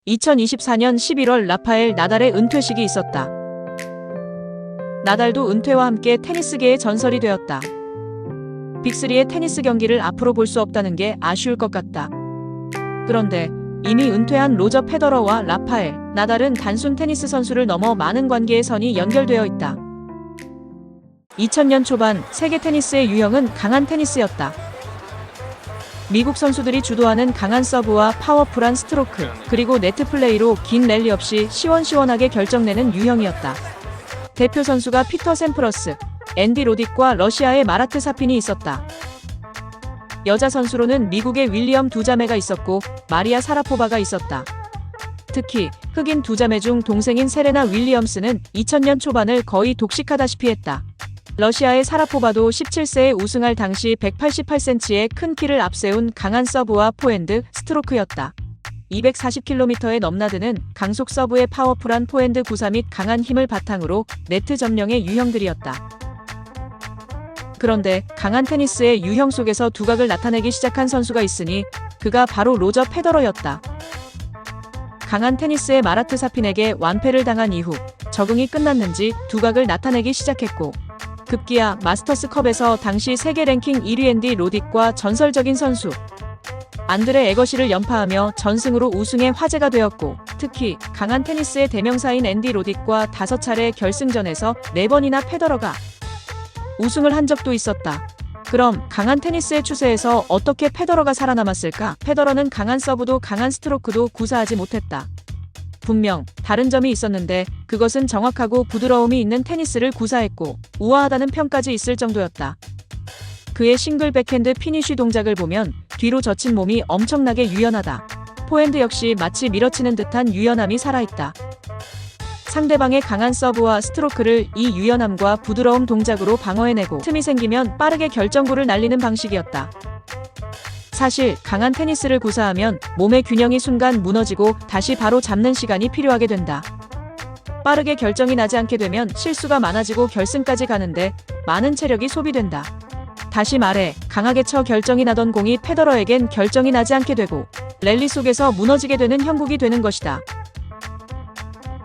2024년 11월 라파엘 나달의 은퇴식이 있었다. 나달도 은퇴와 함께 테니스계의 전설이 되었다. 빅3의 테니스 경기를 앞으로 볼 수 없다는 게 아쉬울 것 같다. 그런데 이미 은퇴한 로저 페더러와 라파엘, 나달은 단순 테니스 선수를 넘어 많은 관계의 선이 연결되어 있다. 2000년 초반 세계 테니스의 유형은 강한 테니스였다. 미국 선수들이 주도하는 강한 서브와 파워풀한 스트로크, 그리고 네트 플레이로 긴 랠리 없이 시원시원하게 결정내는 유형이었다. 대표 선수가 피터 샘프러스, 앤디 로딕과 러시아의 마라트 사핀이 있었다. 여자 선수로는 미국의 윌리엄 두 자매가 있었고 마리아 사라포바가 있었다. 특히 흑인 두 자매 중 동생인 세레나 윌리엄스는 2000년 초반을 거의 독식하다시피 했다. 러시아의 사라포바도 17세에 우승할 당시 188cm의 큰 키를 앞세운 강한 서브와 포핸드, 스트로크였다. 240km의 넘나드는 강속 서브의 파워풀한 포핸드 구사 및 강한 힘을 바탕으로 네트 점령의 유형들이었다. 그런데 강한 테니스의 유형 속에서 두각을 나타내기 시작한 선수가 있으니 그가 바로 로저 페더러였다. 강한 테니스의 마라트 사핀에게 완패를 당한 이후 적응이 끝났는지 두각을 나타내기 시작했고 급기야 마스터스컵에서 당시 세계 랭킹 1위 앤디 로딕과 전설적인 선수 안드레 에거시를 연파하며 전승으로 우승의 화제가 되었고 특히 강한 테니스의 대명사인 앤디 로딕과 5차례 결승전에서 4번이나 페더러가 우승을 한 적도 있었다. 그럼 강한 테니스의 추세에서 어떻게 페더러가 살아남았을까? 페더러는 강한 서브도 강한 스트로크도 구사하지 못했다. 분명 다른 점이 있었는데 그것은 정확하고 부드러움이 있는 테니스를 구사했고 우아하다는 평까지 있을 정도였다. 그의 싱글 백핸드 피니쉬 동작을 보면 뒤로 젖힌 몸이 엄청나게 유연하다. 포핸드 역시 마치 밀어치는 듯한 유연함이 살아있다. 상대방의 강한 서브와 스트로크를 이 유연함과 부드러움 동작으로 방어해내고 틈이 생기면 빠르게 결정구를 날리는 방식이었다. 사실 강한 테니스를 구사하면 몸의 균형이 순간 무너지고 다시 바로 잡는 시간이 필요하게 된다. 빠르게 결정이 나지 않게 되면 실수가 많아지고 결승까지 가는데 많은 체력이 소비된다. 다시 말해 강하게 쳐 결정이 나던 공이 페더러에겐 결정이 나지 않게 되고 랠리 속에서 무너지게 되는 형국이 되는 것이다.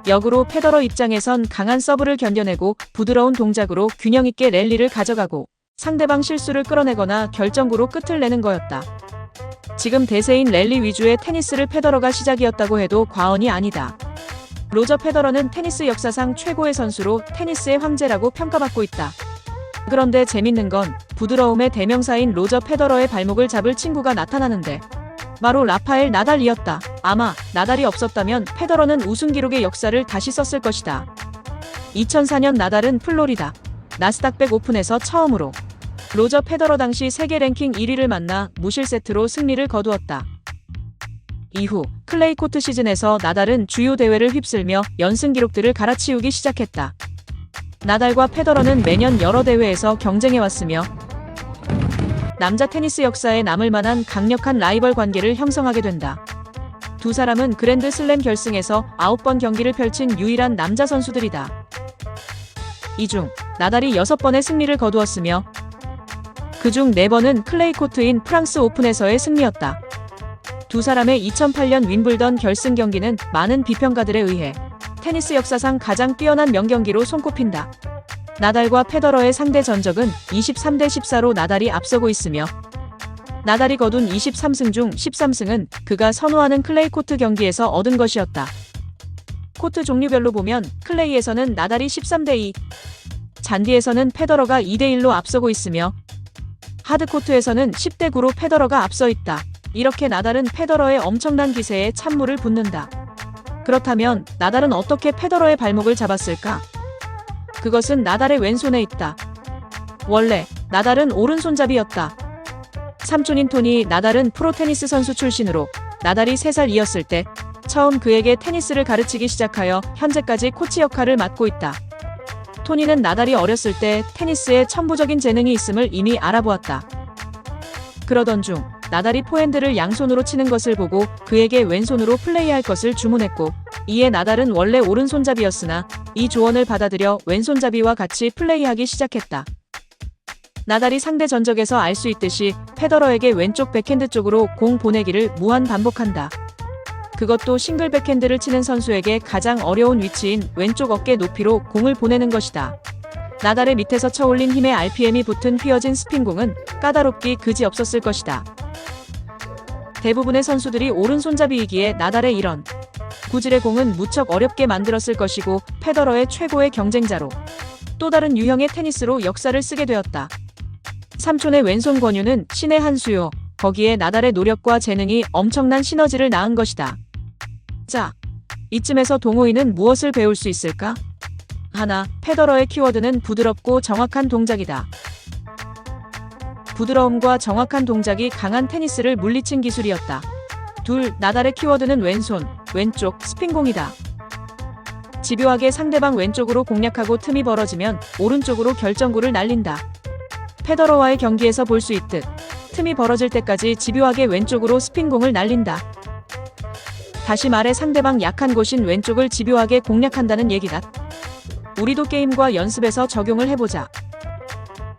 역으로 페더러 입장에선 강한 서브를 견뎌내고 부드러운 동작으로 균형 있게 랠리를 가져가고 상대방 실수를 끌어내거나 결정구로 끝을 내는 거였다. 지금 대세인 랠리 위주의 테니스를 페더러가 시작이었다고 해도 과언이 아니다. 로저 페더러는 테니스 역사상 최고의 선수로 테니스의 황제라고 평가받고 있다. 그런데 재밌는 건 부드러움의 대명사인 로저 페더러의 발목을 잡을 친구가 나타나는데 바로 라파엘 나달이었다. 아마 나달이 없었다면 페더러는 우승 기록의 역사를 다시 썼을 것이다. 2004년 나달은 플로리다 나스닥백 오픈에서 처음으로 로저 페더러 당시 세계 랭킹 1위를 만나 무실 세트로 승리를 거두었다. 이후 클레이 코트 시즌에서 나달은 주요 대회를 휩쓸며 연승 기록들을 갈아치우기 시작했다. 나달과 페더러는 매년 여러 대회에서 경쟁해왔으며 남자 테니스 역사에 남을 만한 강력한 라이벌 관계를 형성하게 된다. 두 사람은 그랜드 슬램 결승에서 9번 경기를 펼친 유일한 남자 선수들이다. 이 중 나달이 6번의 승리를 거두었으며 그중 4번은 클레이 코트인 프랑스 오픈에서의 승리였다. 두 사람의 2008년 윈블던 결승 경기는 많은 비평가들에 의해 테니스 역사상 가장 뛰어난 명경기로 손꼽힌다. 나달과 페더러의 상대 전적은 23대 14로 나달이 앞서고 있으며 나달이 거둔 23승 중 13승은 그가 선호하는 클레이 코트 경기에서 얻은 것이었다. 코트 종류별로 보면 클레이에서는 나달이 13대 2, 잔디에서는 페더러가 2대 1로 앞서고 있으며 하드코트에서는 10대 9로 페더러가 앞서 있다. 이렇게 나달은 페더러의 엄청난 기세에 찬물을 붓는다. 그렇다면 나달은 어떻게 페더러의 발목을 잡았을까? 그것은 나달의 왼손에 있다. 원래 나달은 오른손잡이였다. 삼촌인 토니 나달은 프로 테니스 선수 출신으로 나달이 3살이었을 때 처음 그에게 테니스를 가르치기 시작하여 현재까지 코치 역할을 맡고 있다. 토니는 나달이 어렸을 때 테니스에 천부적인 재능이 있음을 이미 알아보았다. 그러던 중 나달이 포핸드를 양손으로 치는 것을 보고 그에게 왼손으로 플레이할 것을 주문했고 이에 나달은 원래 오른손잡이였으나 이 조언을 받아들여 왼손잡이와 같이 플레이하기 시작했다. 나달이 상대 전적에서 알 수 있듯이 페더러에게 왼쪽 백핸드 쪽으로 공 보내기를 무한 반복한다. 그것도 싱글 백핸드를 치는 선수에게 가장 어려운 위치인 왼쪽 어깨 높이로 공을 보내는 것이다. 나달의 밑에서 쳐올린 힘에 RPM이 붙은 휘어진 스핀공은 까다롭기 그지없었을 것이다. 대부분의 선수들이 오른손잡이이기에 나달의 이런 구질의 공은 무척 어렵게 만들었을 것이고 페더러의 최고의 경쟁자로 또 다른 유형의 테니스로 역사를 쓰게 되었다. 삼촌의 왼손 권유는 신의 한 수요. 거기에 나달의 노력과 재능이 엄청난 시너지를 낳은 것이다. 자, 이쯤에서 동호인은 무엇을 배울 수 있을까? 하나, 페더러의 키워드는 부드럽고 정확한 동작이다. 부드러움과 정확한 동작이 강한 테니스를 물리친 기술이었다. 둘, 나달의 키워드는 왼손, 왼쪽 스핀공이다. 집요하게 상대방 왼쪽으로 공략하고 틈이 벌어지면 오른쪽으로 결정구를 날린다. 페더러와의 경기에서 볼 수 있듯 틈이 벌어질 때까지 집요하게 왼쪽으로 스핀공을 날린다. 다시 말해 상대방 약한 곳인 왼쪽을 집요하게 공략한다는 얘기다. 우리도 게임과 연습에서 적용을 해보자.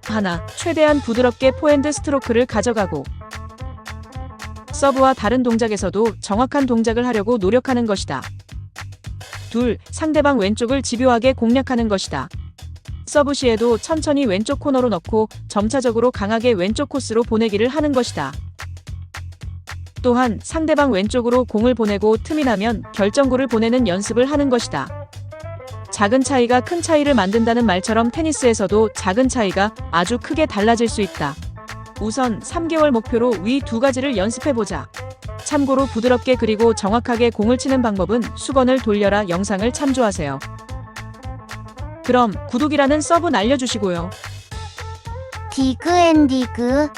하나, 최대한 부드럽게 포핸드 스트로크를 가져가고 서브와 다른 동작에서도 정확한 동작을 하려고 노력하는 것이다. 둘, 상대방 왼쪽을 집요하게 공략하는 것이다. 서브 시에도 천천히 왼쪽 코너로 넣고 점차적으로 강하게 왼쪽 코스로 보내기를 하는 것이다. 또한 상대방 왼쪽으로 공을 보내고 틈이 나면 결정구를 보내는 연습을 하는 것이다. 작은 차이가 큰 차이를 만든다는 말처럼 테니스에서도 작은 차이가 아주 크게 달라질 수 있다. 우선 3개월 목표로 위 두 가지를 연습해보자. 참고로 부드럽게 그리고 정확하게 공을 치는 방법은 수건을 돌려라 영상을 참조하세요. 그럼 구독이라는 서브 날려주시고요. 디그앤디그